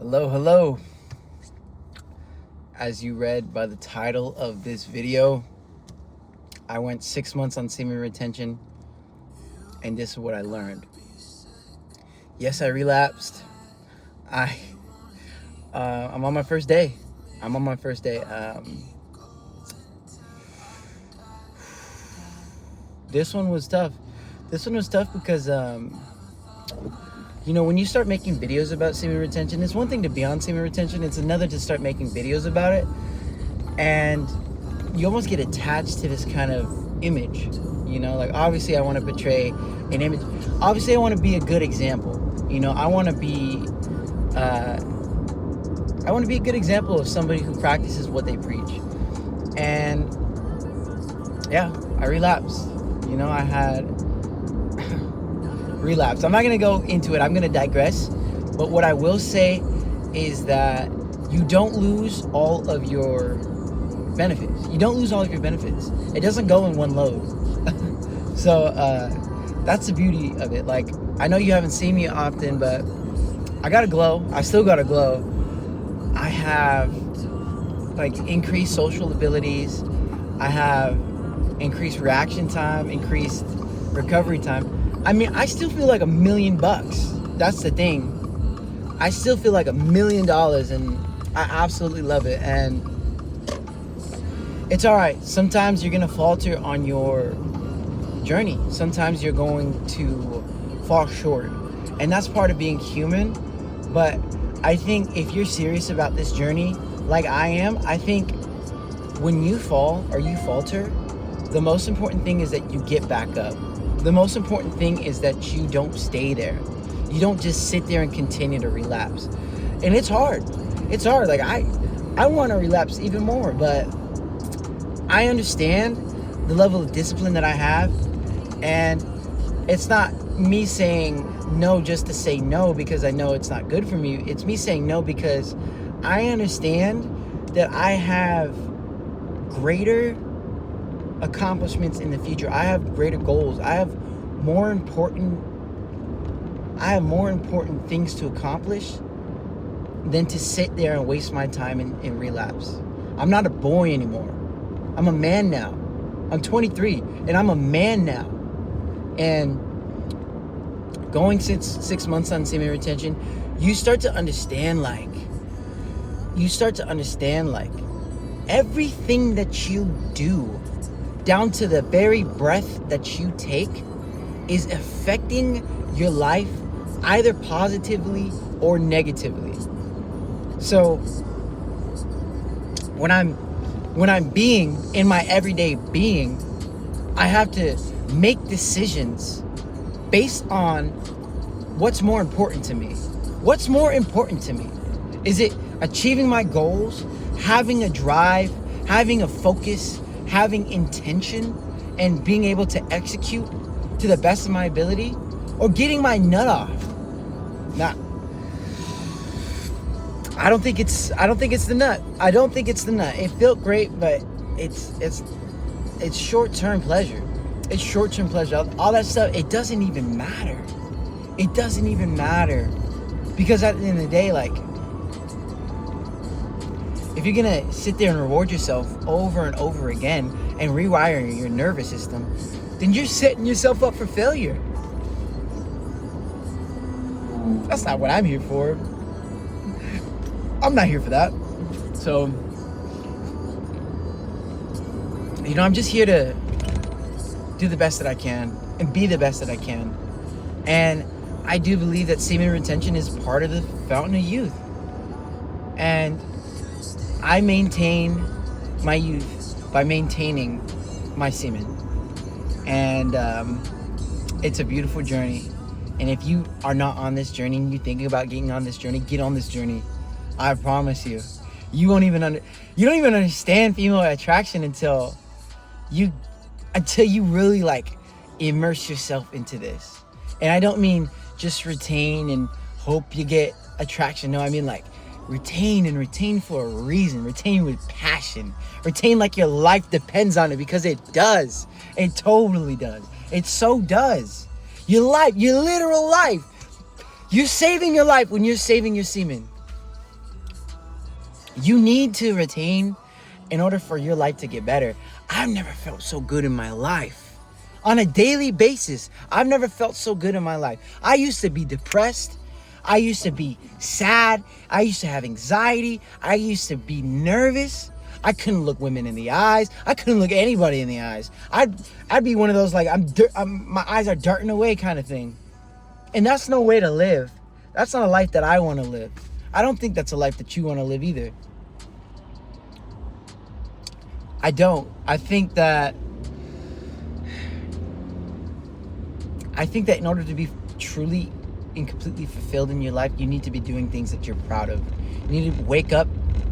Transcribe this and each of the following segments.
Hello, hello. As you read by the title of this video, I went 6 months on semen retention, and this is what I learned. Yes, I relapsed. I'm on my first day. This one was tough. Because when you start making videos about semen retention, it's one thing to be on semen retention, it's another to start making videos about it. And you almost get attached to this kind of image, like obviously I want to portray an image. Obviously I want to be a good example. I want to be a good example of somebody who practices what they preach. And yeah, I relapsed. I had relapse. I'm not going to go into it. I'm going to digress. But what I will say is that you don't lose all of your benefits. It doesn't go in one load. So that's the beauty of it. Like, I know you haven't seen me often, but I got a glow. I still got a glow. I have increased social abilities. I have increased reaction time, increased recovery time. I mean, I still feel like $1 million. That's the thing. I still feel like $1 million, and I absolutely love it. And it's all right. Sometimes you're going to falter on your journey. Sometimes you're going to fall short. And that's part of being human. But I think if you're serious about this journey, like I am, I think when you fall or you falter, the most important thing is that you get back up. The most important thing is that you don't stay there. You don't just sit there and continue to relapse. And it's hard. Like I want to relapse even more, but I understand the level of discipline that I have. And it's not me saying no just to say no because I know it's not good for me. It's me saying no because I understand that I have greater accomplishments in the future. I have greater goals. I have more important things to accomplish than to sit there and waste my time in relapse. I'm not a boy anymore. I'm a man now. I'm 23 and I'm a man now. And going since 6 months on semen retention, you start to understand everything that you do, down to the very breath that you take, is affecting your life either positively or negatively. So when I'm being in my everyday being, I have to make decisions based on what's more important to me. What's more important to me? Is it achieving my goals, having a drive, having a focus, having intention, and being able to execute to the best of my ability, or getting my nut off? Nah. I don't think it's the nut. It felt great, but it's short-term pleasure. It's short-term pleasure. All that stuff, it doesn't even matter. Because at the end of the day, if you're gonna sit there and reward yourself over and over again and rewire your nervous system, then you're setting yourself up for failure. That's not what I'm here for. I'm not here for that. So, I'm just here to do the best that I can and be the best that I can. And I do believe that semen retention is part of the fountain of youth. And I maintain my youth by maintaining my semen. And it's a beautiful journey. And if you are not on this journey and you're thinking about getting on this journey, get on this journey. I promise you. You don't even understand female attraction until you really immerse yourself into this. And I don't mean just retain and hope you get attraction. No, I mean retain for a reason. Retain with passion. Retain like your life depends on it, because it does. It totally does. It so does. Your life, your literal life. You're saving your life when you're saving your semen. You need to retain in order for your life to get better. I've never felt so good in my life. On a daily basis, I've never felt so good in my life. I used to be depressed. I used to be sad. I used to have anxiety. I used to be nervous. I couldn't look women in the eyes. I couldn't look anybody in the eyes. I'd be one of those like my eyes are darting away kind of thing. And that's no way to live. That's not a life that I want to live. I don't think that's a life that you want to live either. I don't. I think that in order to be truly and completely fulfilled in your life, you need to be doing things that you're proud of. You need to wake up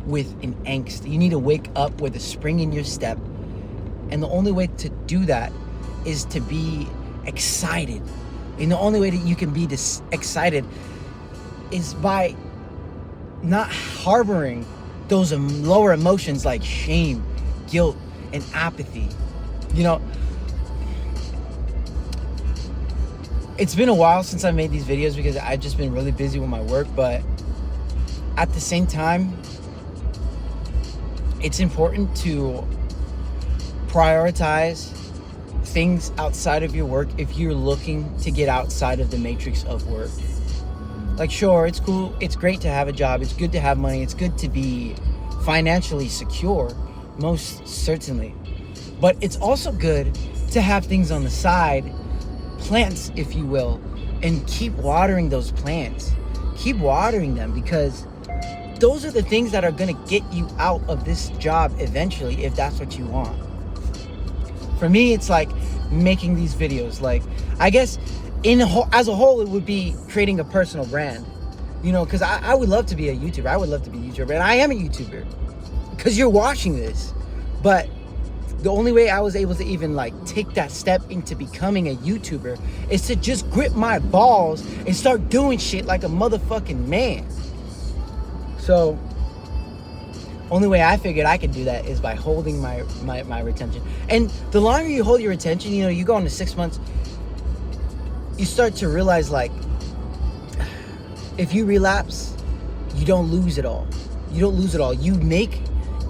with an angst. You need to wake up with a spring in your step. And the only way to do that is to be excited. And the only way that you can be excited is by not harboring those lower emotions like shame, guilt, and apathy. You know, it's been a while since I made these videos because I've just been really busy with my work, but at the same time, it's important to prioritize things outside of your work if you're looking to get outside of the matrix of work. Like, sure, it's cool, it's great to have a job, it's good to have money, it's good to be financially secure, most certainly. But it's also good to have things on the side, plants, if you will, and keep watering those plants. Keep watering them, because those are the things that are going to get you out of this job eventually, if that's what you want. For me, it's like making these videos. Like, I guess as a whole, it would be creating a personal brand. You know, because I would love to be a YouTuber. I would love to be a YouTuber. And I am a YouTuber because you're watching this. But the only way I was able to even like take that step into becoming a YouTuber is to just grip my balls and start doing shit like a motherfucking man. So only way I figured I could do that is by holding my retention. And the longer you hold your retention, you know, you go into 6 months, you start to realize, like, if you relapse, you don't lose it all. You don't lose it all. You make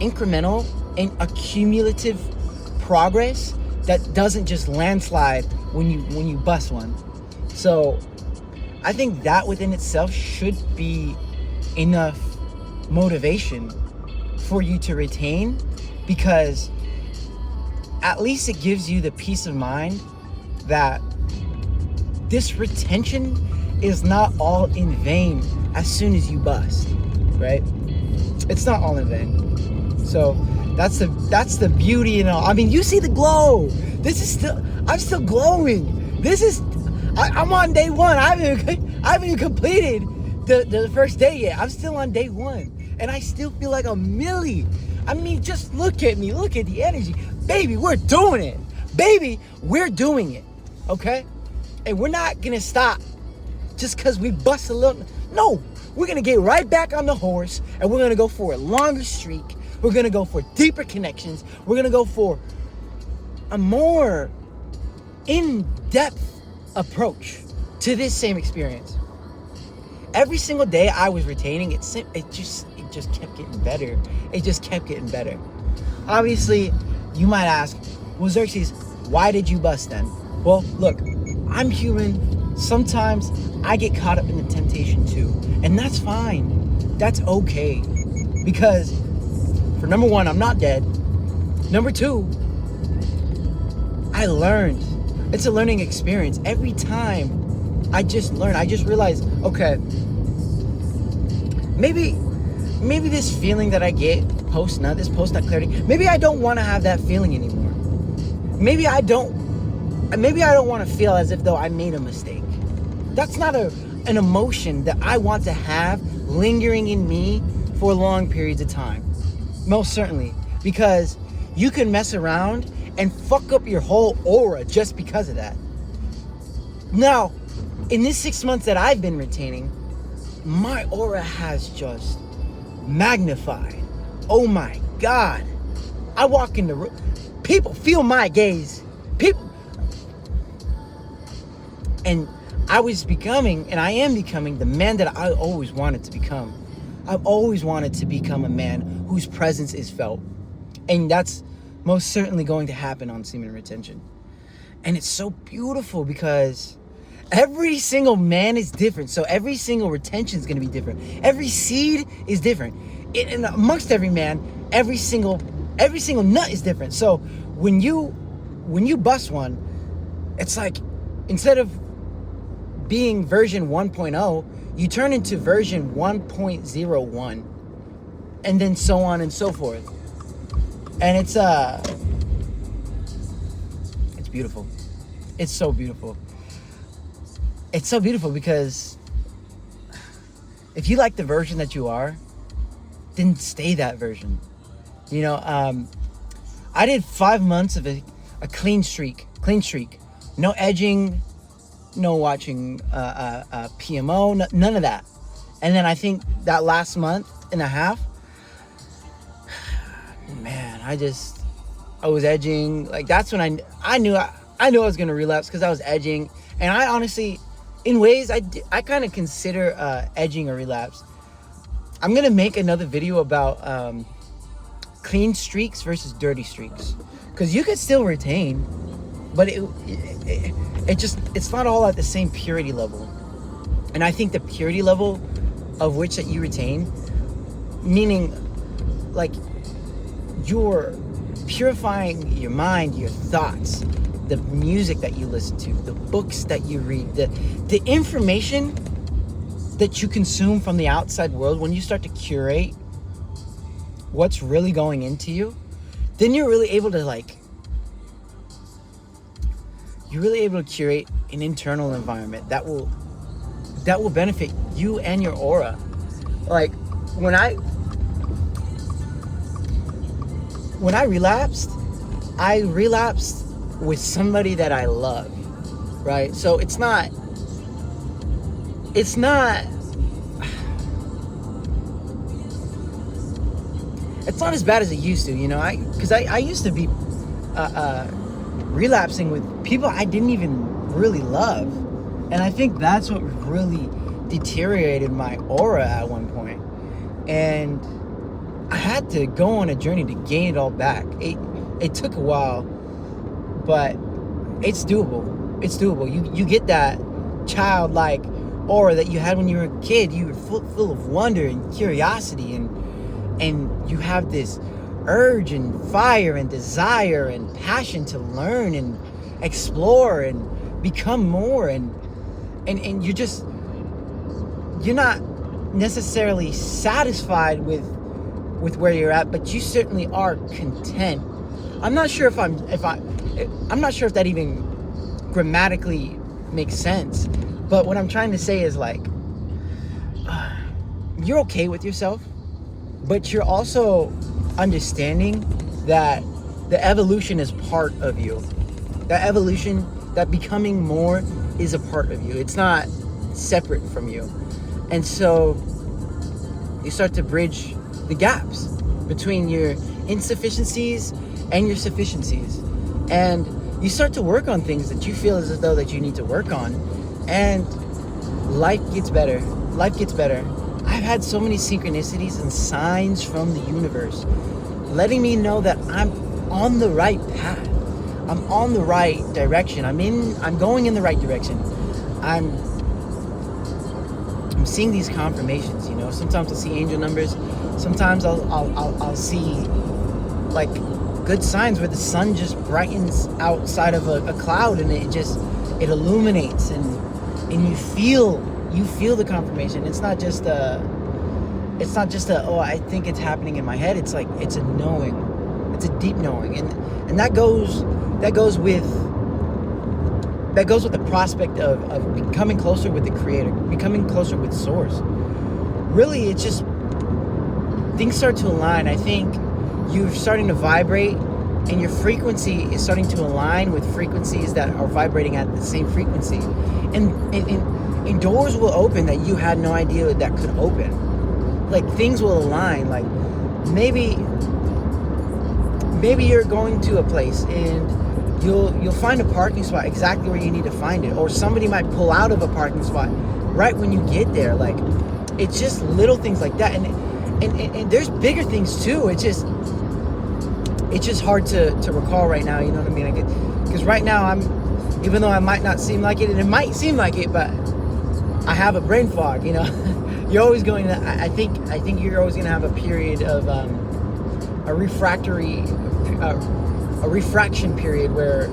incremental and accumulative progress that doesn't just landslide when you bust one. So I think that within itself should be enough motivation for you to retain, because at least it gives you the peace of mind that this retention is not all in vain as soon as you bust, right? It's not all in vain. So that's the beauty, you know. I mean, you see the glow. I'm still glowing. I'm on day one. I haven't even completed the first day yet. I'm still on day one. And I still feel like a millie. I mean, just look at me. Look at the energy. Baby, we're doing it. Baby, we're doing it. Okay? And we're not going to stop just because we bust a little. No, we're going to get right back on the horse, and we're going to go for a longer streak. We're going to go for deeper connections. We're going to go for a more in-depth approach to this same experience. Every single day I was retaining, it just kept getting better. It just kept getting better. Obviously, you might ask, well, Xerxes, why did you bust then? Well, look, I'm human. Sometimes I get caught up in the temptation too. And that's fine. That's okay. Because, for number one, I'm not dead. Number two, I learned. It's a learning experience. Every time I just learn. I just realize, okay, maybe this feeling that I get post nut clarity, maybe I don't want to have that feeling anymore. Maybe I don't want to feel as if though I made a mistake. That's not an emotion that I want to have lingering in me for long periods of time. Most certainly. Because you can mess around and fuck up your whole aura just because of that. Now, in this 6 months that I've been retaining, my aura has just magnified. Oh my God. I walk in the room. People feel my gaze. And I was becoming, and I am becoming, the man that I always wanted to become. I've always wanted to become a man whose presence is felt. And that's most certainly going to happen on Semen Retention. And it's so beautiful because every single man is different. So every single retention is going to be different. Every seed is different. And amongst every man, every single nut is different. So when you bust one, it's like instead of being version 1.0, you turn into version 1.01, and then so on and so forth. And it's beautiful. It's so beautiful. It's so beautiful because if you like the version that you are, then stay that version. You know, I did 5 months of a clean streak. No edging, no watching PMO, none of that. And then I think that last month and a half, man, I was edging. Like that's when I knew I was gonna relapse because I was edging. And I honestly, in ways, I kind of consider edging a relapse. I'm gonna make another video about clean streaks versus dirty streaks, because you could still retain, but it's not all at the same purity level. And I think the purity level of which that you retain, meaning like you're purifying your mind, your thoughts, the music that you listen to, the books that you read, the information that you consume from the outside world. When you start to curate what's really going into you, then you're really able to curate an internal environment that will benefit you and your aura. Like when I relapsed with somebody that I love, right? So it's not as bad as it used to, you know. Because I used to be relapsing with people I didn't even really love, and I think that's what really deteriorated my aura at one point. And I had to go on a journey to gain it all back. It took a while, but it's doable. It's doable. You get that childlike aura that you had when you were a kid. You were full of wonder and curiosity, and you have this urge and fire and desire and passion to learn and explore and become more, and you're not necessarily satisfied with where you're at, but you certainly are content. I'm not sure if that even grammatically makes sense, but what I'm trying to say is like you're okay with yourself, but you're also understanding that the evolution is part of you. That evolution, that becoming more, is a part of you. It's not separate from you. And so you start to bridge the gaps between your insufficiencies and your sufficiencies. And you start to work on things that you feel as though that you need to work on. And life gets better. Life gets better. I've had so many synchronicities and signs from the universe letting me know that I'm on the right path. I'm on the right direction. I'm going in the right direction. I'm seeing these confirmations, you know. Sometimes I'll see angel numbers. Sometimes I'll see like good signs where the sun just brightens outside of a cloud, and it illuminates, and you feel the confirmation. It's not just a oh, I think it's happening in my head. It's like it's a knowing. It's a deep knowing, and that goes with the prospect of becoming closer with the Creator, becoming closer with Source. Really, it's just things start to align. I think you're starting to vibrate, and your frequency is starting to align with frequencies that are vibrating at the same frequency, and doors will open that you had no idea that could open. Like things will align. Like maybe you're going to a place and you'll find a parking spot exactly where you need to find it, or somebody might pull out of a parking spot right when you get there. Like it's just little things like that, and there's bigger things too. It's just hard to recall right now. You know what I mean? Because right now even though I might not seem like it, and it might seem like it, but I have a brain fog. You know, you're always going to. I think you're always going to have a period of a refraction period where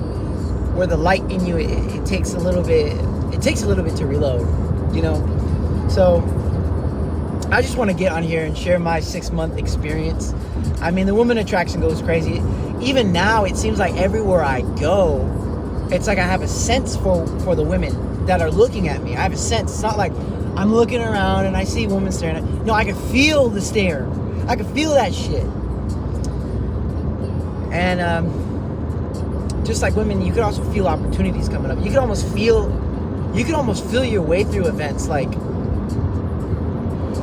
the light in you it takes a little bit to reload. You know, so I just want to get on here and share my 6-month experience. I mean, the woman attraction goes crazy. Even now, it seems like everywhere I go, it's like I have a sense for the women that are looking at me. I have a sense. It's not like I'm looking around and I see women staring at me. No, I can feel the stare. I can feel that shit. And just like women, you could also feel opportunities coming up. You could almost feel your way through events. Like,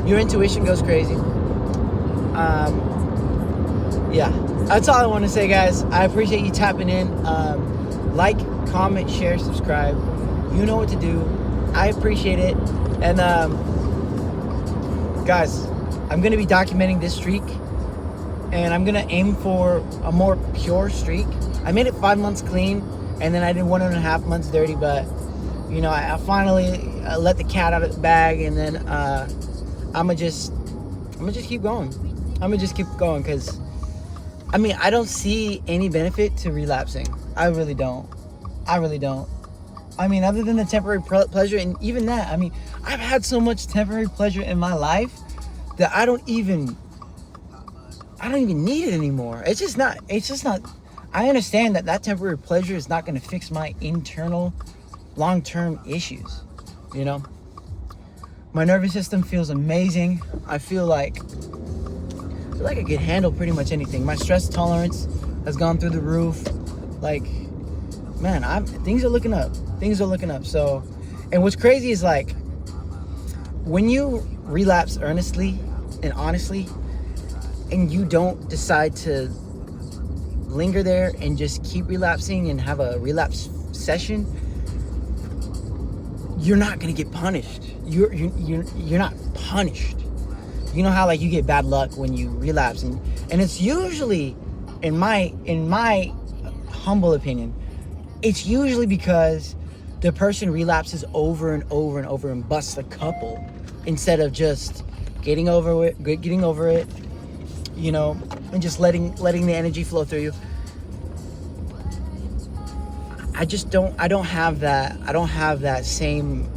your intuition goes crazy. Yeah, that's all I want to say, guys. I appreciate you tapping in. Like, comment, share, subscribe. You know what to do. I appreciate it. And guys, I'm going to be documenting this streak, and I'm going to aim for a more pure streak. I made it 5 months clean, and then I did 1.5 months dirty, but you know, I finally let the cat out of the bag, and then I'm gonna just keep going. Because I mean, I don't see any benefit to relapsing. I really don't. I mean, other than the temporary pleasure, and even that, I mean, I've had so much temporary pleasure in my life that I don't even need it anymore. It's just not. I understand that temporary pleasure is not going to fix my internal long-term issues. You know, my nervous system feels amazing. I feel like I can handle pretty much anything. My stress tolerance has gone through the roof. Like, man, things are looking up. So, and what's crazy is, like, when you relapse earnestly and honestly, and you don't decide to linger there and just keep relapsing and have a relapse session, you're not gonna get punished. You're not punished. You know how, like, you get bad luck when you relapse, and it's usually, in my humble opinion, it's usually because the person relapses over and over and over and busts a couple instead of just getting over it, you know, and just letting the energy flow through you. I don't have that same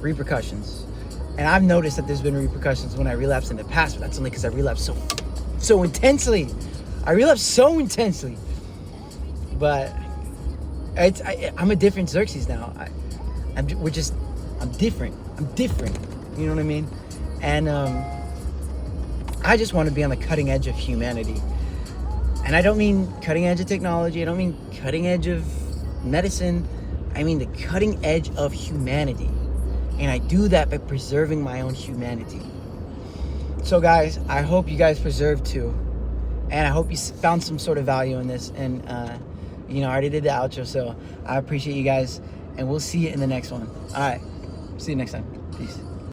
repercussions. And I've noticed that there's been repercussions when I relapsed in the past, but that's only because I relapsed so intensely. But I'm a different Xerxes now. I'm different. You know what I mean? And I just want to be on the cutting edge of humanity. And I don't mean cutting edge of technology. I don't mean cutting edge of medicine. I mean the cutting edge of humanity. And I do that by preserving my own humanity. So, guys, I hope you guys preserve too. And I hope you found some sort of value in this. And, you know, I already did the outro, so I appreciate you guys. And we'll see you in the next one. All right. See you next time. Peace.